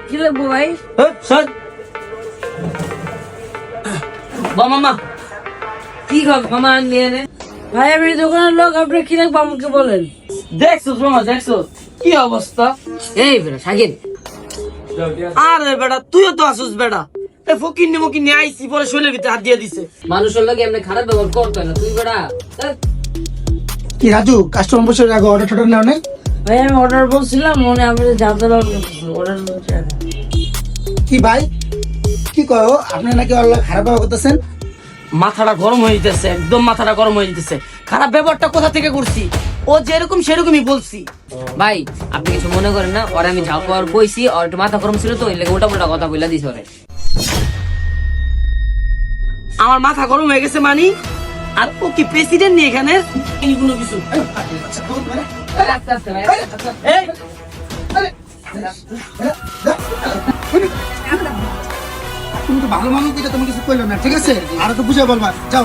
কি লাগবো ভাই? মামা কি খাব মামা নিয়ে নে। ভাই আমি দোকানের লোক, আপনি কি লাগবো আমাকে বলেন। দেখছো মামা, দেখছো কি অবস্থা? এই বেটা সাকিব, আরে বেটা তুইও তো আসুস বেটা, এই ফকির নিয়ে আইসি পরে শরীরের ভিতরে হাত দিয়ে দিছে। মানুষের লাগে এমনি খারাপ ব্যবহার করতে না তুই বেটা। কি রাজু, কাস্টমার বসে আগে অর্ডার টর্ডার নেও নাই? ভাই আমি অর্ডার বলছিলাম, মনে আমি জানতে পারবো অর্ডার বলছি। কি ভাই কি করো আপনি, নাকি অল্লাহ খারাপ ব্যবহার করতেছেন? মাথাটা গরম হয়ে যেতেছে, একদম মাথাটা গরম হয়ে যেতেছে। খারাপ ব্যবহারটা কোথা থেকে করছি? ও যেরকম সেরকমই বলছি। ভাই আপনি কিছু মনে করেন না, ওর আমি ঝাল পাওয়ার কইছি, ওর একটু মাথা গরম ছিল তো ওই লেগে উল্টা কথা বলে দিছে ওরে। আমার মাথা গরম হয়ে গেছে মানি, আর ও কি প্রেসিডেন্ট নি এখানে? এই কোনো কিছু এই, তুমি তো ভালো মানুষ, এটা তুমি কিছু কইলো না, ঠিক আছে? আর তো বুঝে বলবা, যাও।